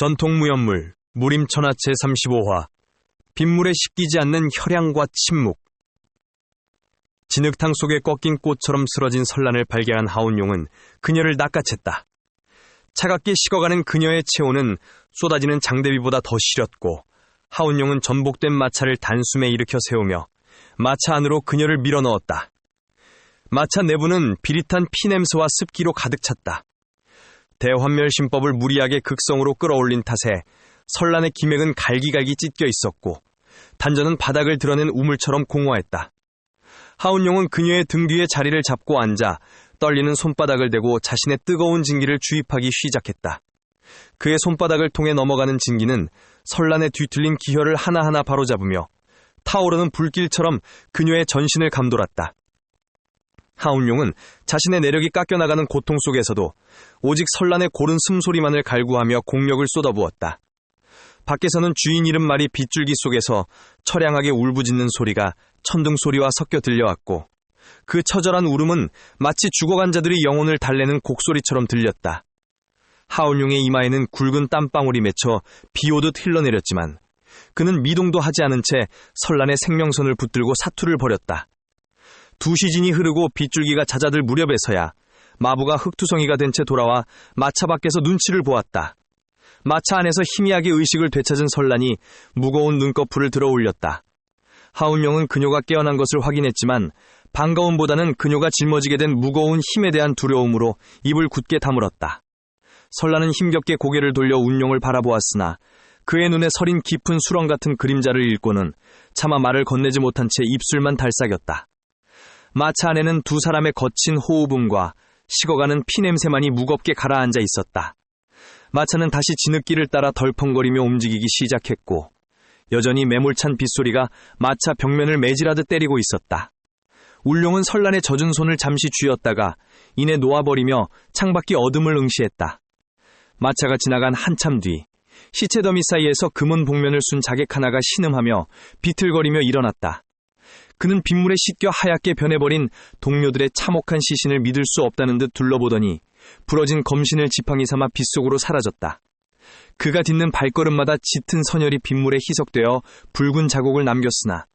전통무협물 무림천하 제35화 빗물에 씻기지 않는 혈양과 침묵. 진흙탕 속에 꺾인 꽃처럼 쓰러진 설란을 발견한 하운용은 그녀를 낚아챘다. 차갑게 식어가는 그녀의 체온은 쏟아지는 장대비보다 더 시렸고 하운용은 전복된 마차를 단숨에 일으켜 세우며 마차 안으로 그녀를 밀어넣었다. 마차 내부는 비릿한 피냄새와 습기로 가득 찼다. 대환멸심법을 무리하게 극성으로 끌어올린 탓에 설란의 기맥은 갈기갈기 찢겨 있었고 단전은 바닥을 드러낸 우물처럼 공허했다. 하운용은 그녀의 등 뒤에 자리를 잡고 앉아 떨리는 손바닥을 대고 자신의 뜨거운 진기를 주입하기 시작했다. 그의 손바닥을 통해 넘어가는 진기는 설란의 뒤틀린 기혈을 하나하나 바로잡으며 타오르는 불길처럼 그녀의 전신을 감돌았다. 하운용은 자신의 내력이 깎여나가는 고통 속에서도 오직 설란의 고른 숨소리만을 갈구하며 공력을 쏟아부었다. 밖에서는 주인 이름 말이 빗줄기 속에서 처량하게 울부짖는 소리가 천둥 소리와 섞여 들려왔고 그 처절한 울음은 마치 죽어간 자들의 영혼을 달래는 곡소리처럼 들렸다. 하운용의 이마에는 굵은 땀방울이 맺혀 비오듯 흘러내렸지만 그는 미동도 하지 않은 채 설란의 생명선을 붙들고 사투를 벌였다. 두 시즌이 흐르고 빗줄기가 잦아들 무렵에서야 마부가 흙투성이가 된 채 돌아와 마차 밖에서 눈치를 보았다. 마차 안에서 희미하게 의식을 되찾은 설란이 무거운 눈꺼풀을 들어 올렸다. 하운용은 그녀가 깨어난 것을 확인했지만 반가움보다는 그녀가 짊어지게 된 무거운 힘에 대한 두려움으로 입을 굳게 다물었다. 설란은 힘겹게 고개를 돌려 운용을 바라보았으나 그의 눈에 서린 깊은 수렁 같은 그림자를 읽고는 차마 말을 건네지 못한 채 입술만 달싹였다. 마차 안에는 두 사람의 거친 호흡음과 식어가는 피냄새만이 무겁게 가라앉아 있었다. 마차는 다시 진흙길을 따라 덜컹거리며 움직이기 시작했고 여전히 매몰찬 빗소리가 마차 벽면을 매질하듯 때리고 있었다. 울룡은 설란의 젖은 손을 잠시 쥐었다가 이내 놓아버리며 창밖의 어둠을 응시했다. 마차가 지나간 한참 뒤 시체 더미 사이에서 금은 복면을 순 자객 하나가 신음하며 비틀거리며 일어났다. 그는 빗물에 씻겨 하얗게 변해버린 동료들의 참혹한 시신을 믿을 수 없다는 듯 둘러보더니 부러진 검신을 지팡이 삼아 빗속으로 사라졌다. 그가 딛는 발걸음마다 짙은 선혈이 빗물에 희석되어 붉은 자국을 남겼으나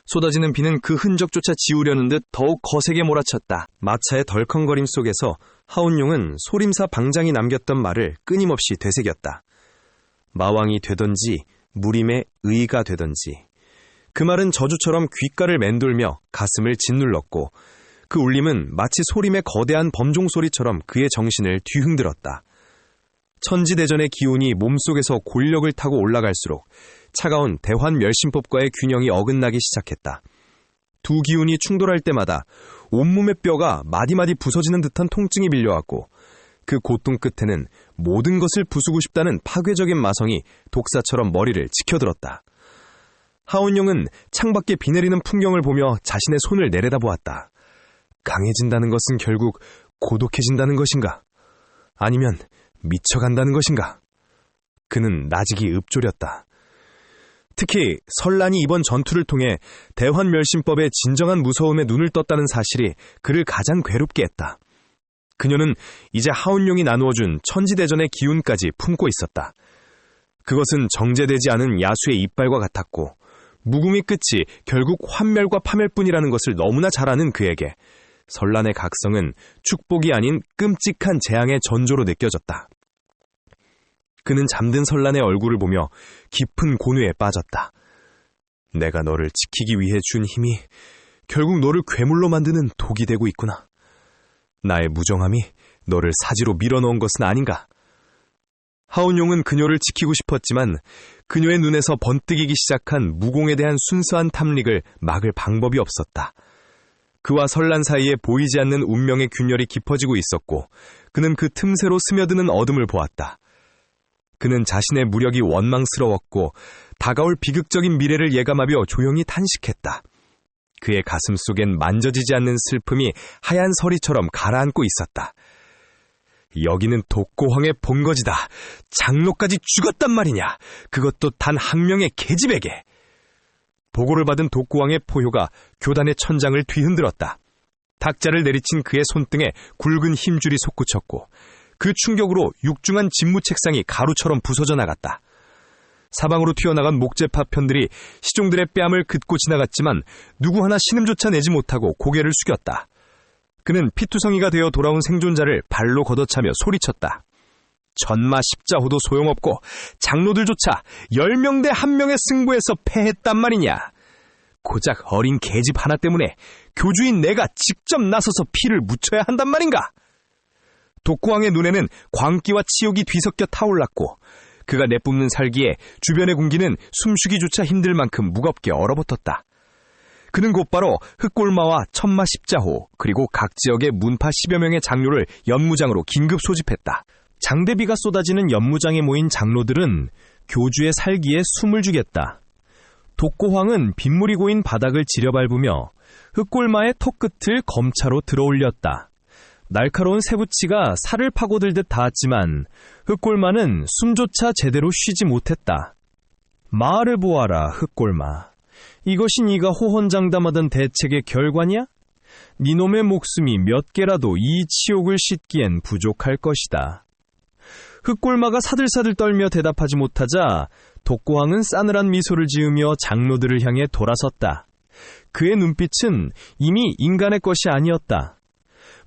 쏟아지는 비는 그 흔적조차 지우려는 듯 더욱 거세게 몰아쳤다. 마차의 덜컹거림 속에서 하운용은 소림사 방장이 남겼던 말을 끊임없이 되새겼다. 마왕이 되던지 무림의 의가 되던지. 그 말은 저주처럼 귓가를 맴돌며 가슴을 짓눌렀고 그 울림은 마치 소림의 거대한 범종 소리처럼 그의 정신을 뒤흔들었다. 천지대전의 기운이 몸속에서 골력을 타고 올라갈수록 차가운 대환멸심법과의 균형이 어긋나기 시작했다. 두 기운이 충돌할 때마다 온몸의 뼈가 마디마디 부서지는 듯한 통증이 밀려왔고 그 고통 끝에는 모든 것을 부수고 싶다는 파괴적인 마성이 독사처럼 머리를 치켜들었다. 하운용은 창밖에 비 내리는 풍경을 보며 자신의 손을 내려다보았다. 강해진다는 것은 결국 고독해진다는 것인가? 아니면 미쳐간다는 것인가? 그는 나직이 읊조렸다. 특히 설란이 이번 전투를 통해 대환멸심법의 진정한 무서움에 눈을 떴다는 사실이 그를 가장 괴롭게 했다. 그녀는 이제 하운용이 나누어준 천지대전의 기운까지 품고 있었다. 그것은 정제되지 않은 야수의 이빨과 같았고 무궁의 끝이 결국 환멸과 파멸뿐이라는 것을 너무나 잘 아는 그에게 설란의 각성은 축복이 아닌 끔찍한 재앙의 전조로 느껴졌다. 그는 잠든 설란의 얼굴을 보며 깊은 고뇌에 빠졌다. 내가 너를 지키기 위해 준 힘이 결국 너를 괴물로 만드는 독이 되고 있구나. 나의 무정함이 너를 사지로 밀어넣은 것은 아닌가? 하운용은 그녀를 지키고 싶었지만 그녀의 눈에서 번뜩이기 시작한 무공에 대한 순수한 탐닉을 막을 방법이 없었다. 그와 설란 사이에 보이지 않는 운명의 균열이 깊어지고 있었고 그는 그 틈새로 스며드는 어둠을 보았다. 그는 자신의 무력이 원망스러웠고 다가올 비극적인 미래를 예감하며 조용히 탄식했다. 그의 가슴 속엔 만져지지 않는 슬픔이 하얀 서리처럼 가라앉고 있었다. 여기는 독고황의 본거지다. 장로까지 죽었단 말이냐. 그것도 단 한 명의 계집에게. 보고를 받은 독고황의 포효가 교단의 천장을 뒤흔들었다. 탁자를 내리친 그의 손등에 굵은 힘줄이 솟구쳤고 그 충격으로 육중한 집무 책상이 가루처럼 부서져 나갔다. 사방으로 튀어나간 목재 파편들이 시종들의 뺨을 긋고 지나갔지만 누구 하나 신음조차 내지 못하고 고개를 숙였다. 그는 피투성이가 되어 돌아온 생존자를 발로 걷어차며 소리쳤다. 전마 십자호도 소용없고 장로들조차 10명 대 1명의 승부에서 패했단 말이냐. 고작 어린 계집 하나 때문에 교주인 내가 직접 나서서 피를 묻혀야 한단 말인가. 독고왕의 눈에는 광기와 치욕이 뒤섞여 타올랐고 그가 내뿜는 살기에 주변의 공기는 숨쉬기조차 힘들 만큼 무겁게 얼어붙었다. 그는 곧바로 흑골마와 천마 십자호 그리고 각 지역의 문파 10여 명의 장로를 연무장으로 긴급 소집했다. 장대비가 쏟아지는 연무장에 모인 장로들은 교주의 살기에 숨을 주겠다. 독고황은 빗물이 고인 바닥을 지려밟으며 흑골마의 턱끝을 검차로 들어올렸다. 날카로운 새부치가 살을 파고들듯 닿았지만 흑골마는 숨조차 제대로 쉬지 못했다. 말을 보아라, 흑골마. 이것이 네가 호언장담하던 대책의 결과냐? 네 놈의 목숨이 몇 개라도 이 치욕을 씻기엔 부족할 것이다. 흑골마가 사들사들 떨며 대답하지 못하자 독고왕은 싸늘한 미소를 지으며 장로들을 향해 돌아섰다. 그의 눈빛은 이미 인간의 것이 아니었다.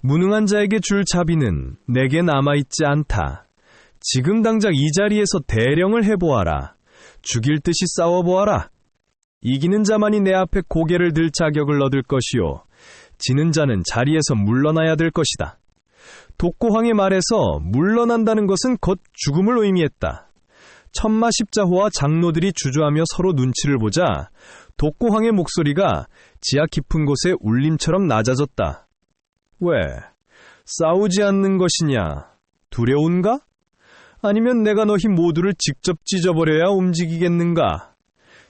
무능한 자에게 줄 자비는 내게 남아있지 않다. 지금 당장 이 자리에서 대령을 해보아라. 죽일 듯이 싸워보아라. 이기는 자만이 내 앞에 고개를 들 자격을 얻을 것이요. 지는 자는 자리에서 물러나야 될 것이다. 독고황의 말에서 물러난다는 것은 곧 죽음을 의미했다. 천마 십자호와 장로들이 주저하며 서로 눈치를 보자 독고황의 목소리가 지하 깊은 곳에 울림처럼 낮아졌다. 왜? 싸우지 않는 것이냐? 두려운가? 아니면 내가 너희 모두를 직접 찢어버려야 움직이겠는가?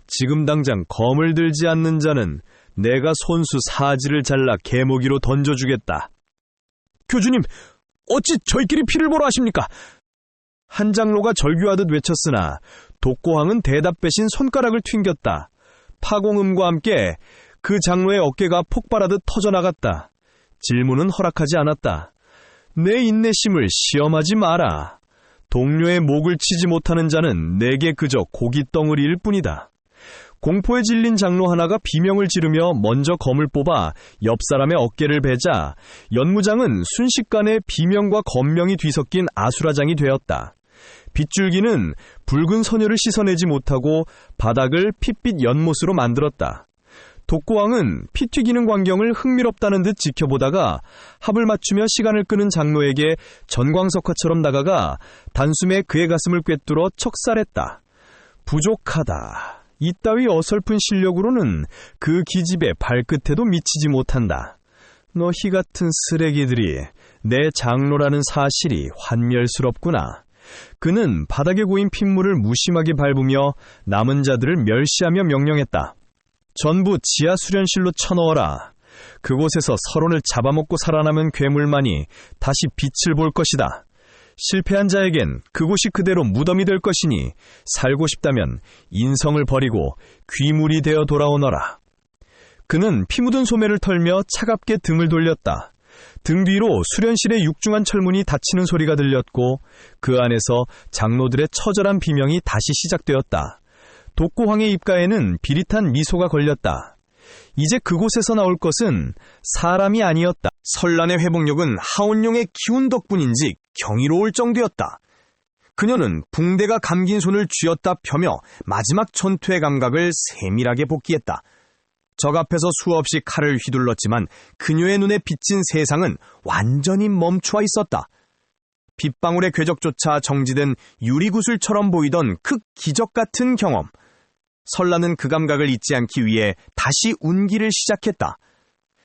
지금 당장 검을 들지 않는 자는 내가 손수 사지를 잘라 개모기로 던져주겠다. 교주님, 어찌 저희끼리 피를 보러 하십니까? 한 장로가 절규하듯 외쳤으나 독고황은 대답 대신 손가락을 튕겼다. 파공음과 함께 그 장로의 어깨가 폭발하듯 터져나갔다. 질문은 허락하지 않았다. 내 인내심을 시험하지 마라. 동료의 목을 치지 못하는 자는 내게 그저 고깃덩어리일 뿐이다. 공포에 질린 장로 하나가 비명을 지르며 먼저 검을 뽑아 옆 사람의 어깨를 베자 연무장은 순식간에 비명과 검명이 뒤섞인 아수라장이 되었다. 빗줄기는 붉은 소녀를 씻어내지 못하고 바닥을 핏빛 연못으로 만들었다. 독고왕은 피 튀기는 광경을 흥미롭다는 듯 지켜보다가 합을 맞추며 시간을 끄는 장로에게 전광석화처럼 다가가 단숨에 그의 가슴을 꿰뚫어 척살했다. 부족하다. 이따위 어설픈 실력으로는 그 기집애 발끝에도 미치지 못한다. 너희 같은 쓰레기들이 내 장로라는 사실이 환멸스럽구나. 그는 바닥에 고인 핏물을 무심하게 밟으며 남은 자들을 멸시하며 명령했다. 전부 지하 수련실로 쳐넣어라. 그곳에서 서론을 잡아먹고 살아남은 괴물만이 다시 빛을 볼 것이다. 실패한 자에겐 그곳이 그대로 무덤이 될 것이니 살고 싶다면 인성을 버리고 귀물이 되어 돌아오너라. 그는 피 묻은 소매를 털며 차갑게 등을 돌렸다. 등 뒤로 수련실의 육중한 철문이 닫히는 소리가 들렸고 그 안에서 장로들의 처절한 비명이 다시 시작되었다. 독고황의 입가에는 비릿한 미소가 걸렸다. 이제 그곳에서 나올 것은 사람이 아니었다. 설란의 회복력은 하온룡의 기운 덕분인지 경이로울 정도였다. 그녀는 붕대가 감긴 손을 쥐었다 펴며 마지막 전투의 감각을 세밀하게 복기했다. 적 앞에서 수없이 칼을 휘둘렀지만 그녀의 눈에 비친 세상은 완전히 멈추어 있었다. 빗방울의 궤적조차 정지된 유리구슬처럼 보이던 그 기적 같은 경험. 설라는 그 감각을 잊지 않기 위해 다시 운기를 시작했다.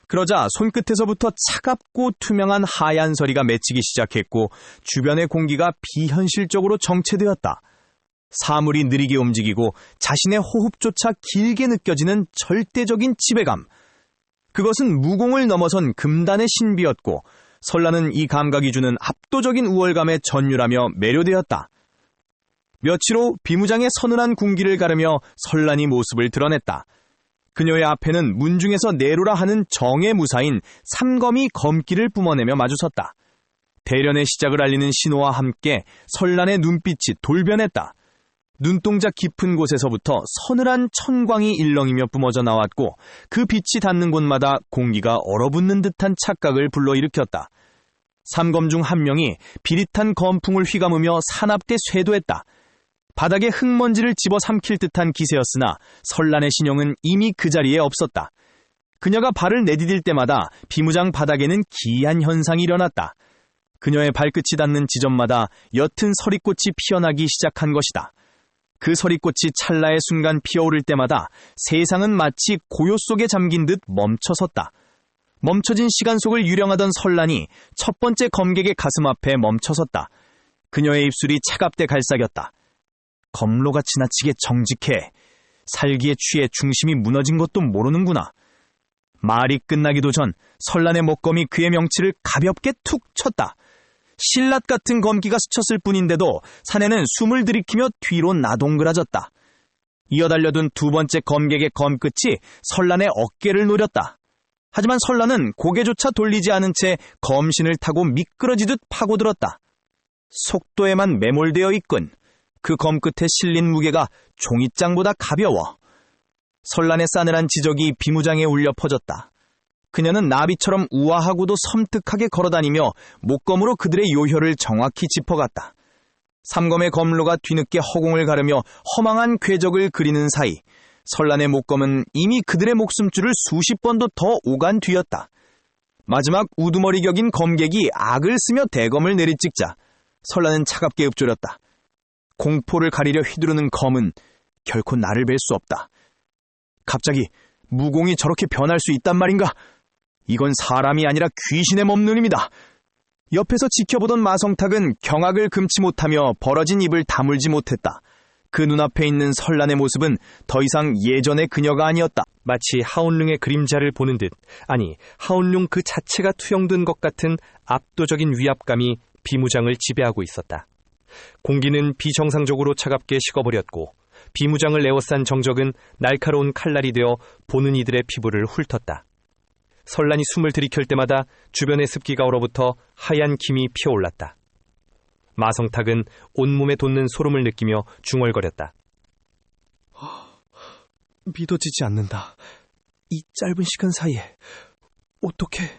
그러자 손끝에서부터 차갑고 투명한 하얀 서리가 맺히기 시작했고 주변의 공기가 비현실적으로 정체되었다. 사물이 느리게 움직이고 자신의 호흡조차 길게 느껴지는 절대적인 지배감. 그것은 무공을 넘어선 금단의 신비였고 설라는 이 감각이 주는 압도적인 우월감에 전율하며 매료되었다. 며칠 후 비무장의 서늘한 군기를 가르며 설란이 모습을 드러냈다. 그녀의 앞에는 문중에서 내로라 하는 정의 무사인 삼검이 검기를 뿜어내며 마주섰다. 대련의 시작을 알리는 신호와 함께 선란의 눈빛이 돌변했다. 눈동자 깊은 곳에서부터 서늘한 천광이 일렁이며 뿜어져 나왔고 그 빛이 닿는 곳마다 공기가 얼어붙는 듯한 착각을 불러일으켰다. 삼검 중 한 명이 비릿한 검풍을 휘감으며 사납게 쇄도했다. 바닥에 흙먼지를 집어삼킬 듯한 기세였으나 선란의 신형은 이미 그 자리에 없었다. 그녀가 발을 내디딜 때마다 비무장 바닥에는 기이한 현상이 일어났다. 그녀의 발끝이 닿는 지점마다 옅은 서리꽃이 피어나기 시작한 것이다. 그 서리꽃이 찰나의 순간 피어오를 때마다 세상은 마치 고요 속에 잠긴 듯 멈춰섰다. 멈춰진 시간 속을 유령하던 선란이 첫 번째 검객의 가슴 앞에 멈춰섰다. 그녀의 입술이 차갑게 갈삭였다. 검로가 지나치게 정직해. 살기에 취해 중심이 무너진 것도 모르는구나. 말이 끝나기도 전 선란의 목검이 그의 명치를 가볍게 툭 쳤다. 실랏 같은 검기가 스쳤을 뿐인데도 사내는 숨을 들이키며 뒤로 나동그라졌다. 이어달려둔 두 번째 검객의 검끝이 선란의 어깨를 노렸다. 하지만 선란은 고개조차 돌리지 않은 채 검신을 타고 미끄러지듯 파고들었다. 속도에만 매몰되어 있군. 그 검끝에 실린 무게가 종잇장보다 가벼워. 선란의 싸늘한 지적이 비무장에 울려 퍼졌다. 그녀는 나비처럼 우아하고도 섬뜩하게 걸어다니며 목검으로 그들의 요혈을 정확히 짚어갔다. 삼검의 검로가 뒤늦게 허공을 가르며 허망한 궤적을 그리는 사이 선란의 목검은 이미 그들의 목숨줄을 수십 번도 더 오간 뒤였다. 마지막 우두머리 격인 검객이 악을 쓰며 대검을 내리찍자 선란은 차갑게 읊조렸다. 공포를 가리려 휘두르는 검은 결코 나를 뵐 수 없다. 갑자기 무공이 저렇게 변할 수 있단 말인가? 이건 사람이 아니라 귀신의 몸누림이다. 옆에서 지켜보던 마성탁은 경악을 금치 못하며 벌어진 입을 다물지 못했다. 그 눈앞에 있는 선란의 모습은 더 이상 예전의 그녀가 아니었다. 마치 하온룡의 그림자를 보는 듯, 아니 하온룡 그 자체가 투영된 것 같은 압도적인 위압감이 비무장을 지배하고 있었다. 공기는 비정상적으로 차갑게 식어버렸고 비무장을 에워싼 정적은 날카로운 칼날이 되어 보는 이들의 피부를 훑었다. 선란이 숨을 들이킬 때마다 주변의 습기가 얼어붙어 하얀 김이 피어올랐다. 마성탁은 온몸에 돋는 소름을 느끼며 중얼거렸다. 믿어지지 않는다. 이 짧은 시간 사이에 어떻게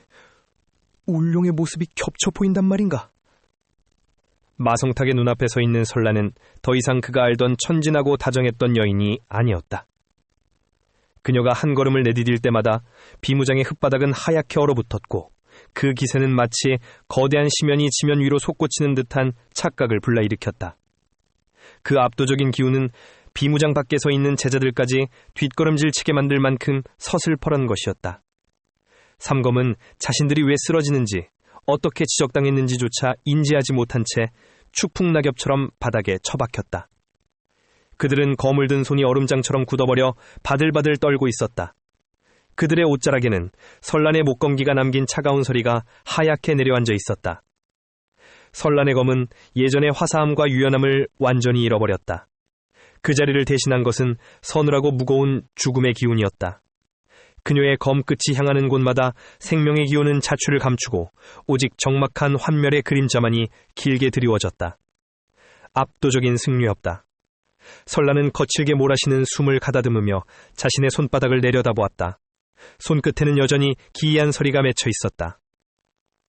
울룡의 모습이 겹쳐 보인단 말인가? 마성탁의 눈앞에 서 있는 선란은 더 이상 그가 알던 천진하고 다정했던 여인이 아니었다. 그녀가 한 걸음을 내디딜 때마다 비무장의 흙바닥은 하얗게 얼어붙었고 그 기세는 마치 거대한 심연이 지면 위로 솟구치는 듯한 착각을 불러일으켰다. 그 압도적인 기운은 비무장 밖에 서 있는 제자들까지 뒷걸음질치게 만들 만큼 서슬퍼런 것이었다. 삼검은 자신들이 왜 쓰러지는지 어떻게 지적당했는지조차 인지하지 못한 채 축풍낙엽처럼 바닥에 처박혔다. 그들은 검을 든 손이 얼음장처럼 굳어버려 바들바들 떨고 있었다. 그들의 옷자락에는 선란의 목검기가 남긴 차가운 서리가 하얗게 내려앉아 있었다. 선란의 검은 예전의 화사함과 유연함을 완전히 잃어버렸다. 그 자리를 대신한 것은 서늘하고 무거운 죽음의 기운이었다. 그녀의 검끝이 향하는 곳마다 생명의 기운은 자취를 감추고 오직 적막한 환멸의 그림자만이 길게 드리워졌다. 압도적인 승리였다. 선란은 거칠게 몰아쉬는 숨을 가다듬으며 자신의 손바닥을 내려다보았다. 손끝에는 여전히 기이한 서리가 맺혀 있었다.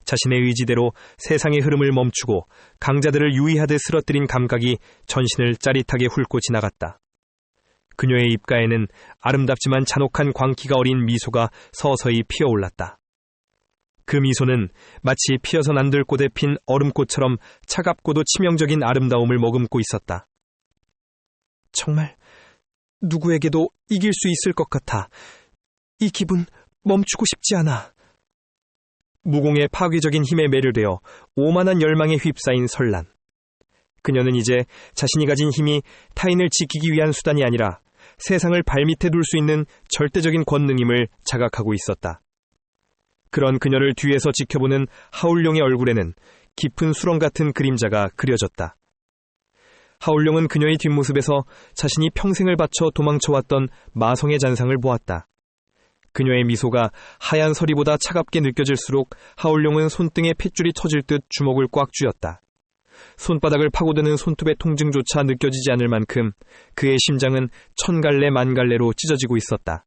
자신의 의지대로 세상의 흐름을 멈추고 강자들을 유의하듯 쓰러뜨린 감각이 전신을 짜릿하게 훑고 지나갔다. 그녀의 입가에는 아름답지만 잔혹한 광기가 어린 미소가 서서히 피어올랐다. 그 미소는 마치 피어서 난들 꽃에 핀 얼음꽃처럼 차갑고도 치명적인 아름다움을 머금고 있었다. 정말 누구에게도 이길 수 있을 것 같아. 이 기분 멈추고 싶지 않아. 무공의 파괴적인 힘에 매료되어 오만한 열망에 휩싸인 선란. 그녀는 이제 자신이 가진 힘이 타인을 지키기 위한 수단이 아니라 세상을 발밑에 둘 수 있는 절대적인 권능임을 자각하고 있었다. 그런 그녀를 뒤에서 지켜보는 하울룡의 얼굴에는 깊은 수렁 같은 그림자가 그려졌다. 하울룡은 그녀의 뒷모습에서 자신이 평생을 바쳐 도망쳐왔던 마성의 잔상을 보았다. 그녀의 미소가 하얀 서리보다 차갑게 느껴질수록 하울룡은 손등에 핏줄이 터질 듯 주먹을 꽉 쥐었다. 손바닥을 파고드는 손톱의 통증조차 느껴지지 않을 만큼 그의 심장은 천갈래 만갈래로 찢어지고 있었다.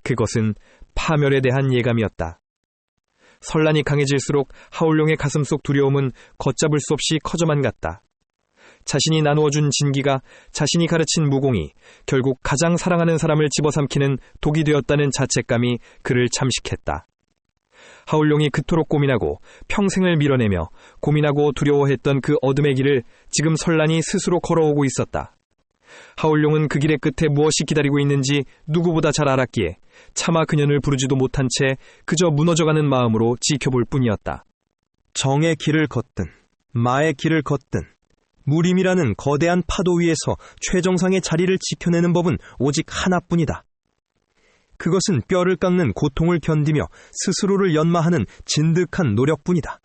그것은 파멸에 대한 예감이었다. 선란이 강해질수록 하울룡의 가슴속 두려움은 걷잡을 수 없이 커져만 갔다. 자신이 나누어준 진기가 자신이 가르친 무공이 결국 가장 사랑하는 사람을 집어삼키는 독이 되었다는 자책감이 그를 잠식했다. 하울룡이 그토록 고민하고 평생을 밀어내며 고민하고 두려워했던 그 어둠의 길을 지금 선란이 스스로 걸어오고 있었다. 하울룡은 그 길의 끝에 무엇이 기다리고 있는지 누구보다 잘 알았기에 차마 그년을 부르지도 못한 채 그저 무너져가는 마음으로 지켜볼 뿐이었다. 정의 길을 걷든 마의 길을 걷든 무림이라는 거대한 파도 위에서 최정상의 자리를 지켜내는 법은 오직 하나뿐이다. 그것은 뼈를 깎는 고통을 견디며 스스로를 연마하는 진득한 노력뿐이다.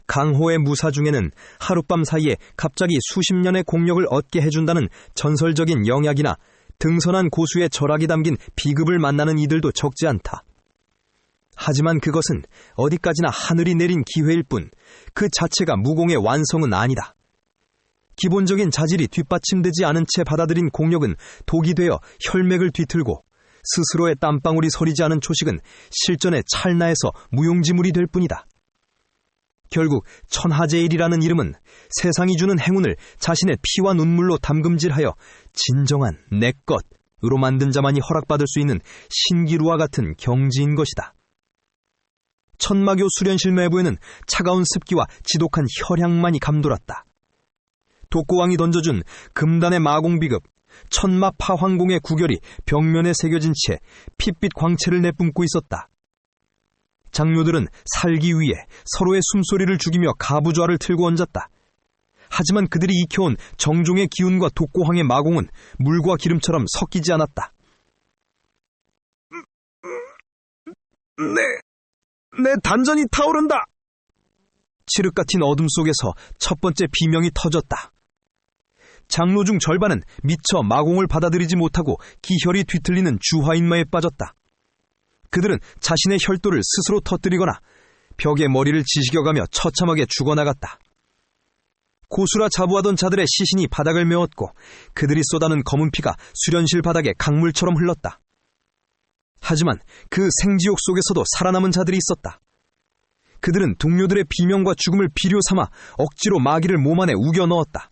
강호의 무사 중에는 하룻밤 사이에 갑자기 수십 년의 공력을 얻게 해준다는 전설적인 영약이나 등선한 고수의 절약이 담긴 비급을 만나는 이들도 적지 않다. 하지만 그것은 어디까지나 하늘이 내린 기회일 뿐 그 자체가 무공의 완성은 아니다. 기본적인 자질이 뒷받침되지 않은 채 받아들인 공력은 독이 되어 혈맥을 뒤틀고 스스로의 땀방울이 서리지 않은 초식은 실전의 찰나에서 무용지물이 될 뿐이다. 결국 천하제일이라는 이름은 세상이 주는 행운을 자신의 피와 눈물로 담금질하여 진정한 내 것으로 만든 자만이 허락받을 수 있는 신기루와 같은 경지인 것이다. 천마교 수련실 내부에는 차가운 습기와 지독한 혈향만이 감돌았다. 독고왕이 던져준 금단의 마공비급, 천마 파황공의 구결이 벽면에 새겨진 채 핏빛 광채를 내뿜고 있었다. 장묘들은 살기 위해 서로의 숨소리를 죽이며 가부좌를 틀고 얹었다. 하지만 그들이 익혀온 정종의 기운과 독고황의 마공은 물과 기름처럼 섞이지 않았다. 내 단전이 타오른다! 칠흑 같은 어둠 속에서 첫 번째 비명이 터졌다. 장로 중 절반은 미처 마공을 받아들이지 못하고 기혈이 뒤틀리는 주화인마에 빠졌다. 그들은 자신의 혈도를 스스로 터뜨리거나 벽에 머리를 지식여가며 처참하게 죽어나갔다. 고수라 자부하던 자들의 시신이 바닥을 메웠고 그들이 쏟아낸 검은 피가 수련실 바닥에 강물처럼 흘렀다. 하지만 그 생지옥 속에서도 살아남은 자들이 있었다. 그들은 동료들의 비명과 죽음을 비료 삼아 억지로 마귀를 몸 안에 우겨 넣었다.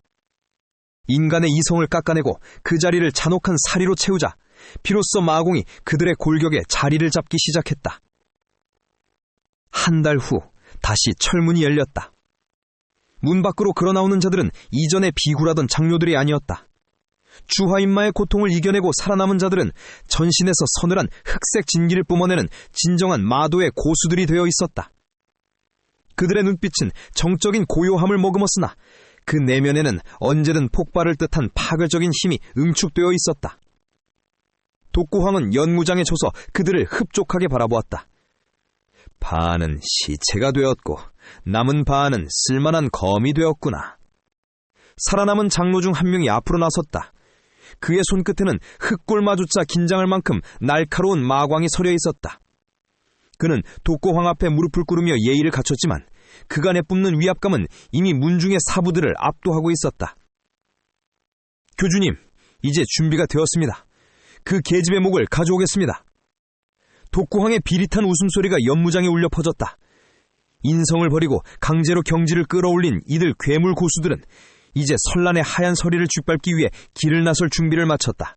인간의 이성을 깎아내고 그 자리를 잔혹한 사리로 채우자 비로소 마공이 그들의 골격에 자리를 잡기 시작했다. 한 달 후 다시 철문이 열렸다. 문 밖으로 걸어나오는 자들은 이전에 비굴하던 장료들이 아니었다. 주화인마의 고통을 이겨내고 살아남은 자들은 전신에서 서늘한 흑색 진기를 뿜어내는 진정한 마도의 고수들이 되어 있었다. 그들의 눈빛은 정적인 고요함을 머금었으나 그 내면에는 언제든 폭발을 뜻한 파괴적인 힘이 응축되어 있었다. 독고황은 연무장에 줘서 그들을 흡족하게 바라보았다. 반은 시체가 되었고 남은 반은 쓸만한 검이 되었구나. 살아남은 장로 중 한 명이 앞으로 나섰다. 그의 손끝에는 흑골마주자 긴장할 만큼 날카로운 마광이 서려 있었다. 그는 독고황 앞에 무릎을 꿇으며 예의를 갖췄지만 그간에 뿜는 위압감은 이미 문중의 사부들을 압도하고 있었다. 교주님, 이제 준비가 되었습니다. 그 계집의 목을 가져오겠습니다. 독고황의 비릿한 웃음소리가 연무장에 울려 퍼졌다. 인성을 버리고 강제로 경지를 끌어올린 이들 괴물 고수들은 이제 선란의 하얀 서리를 짓밟기 위해 길을 나설 준비를 마쳤다.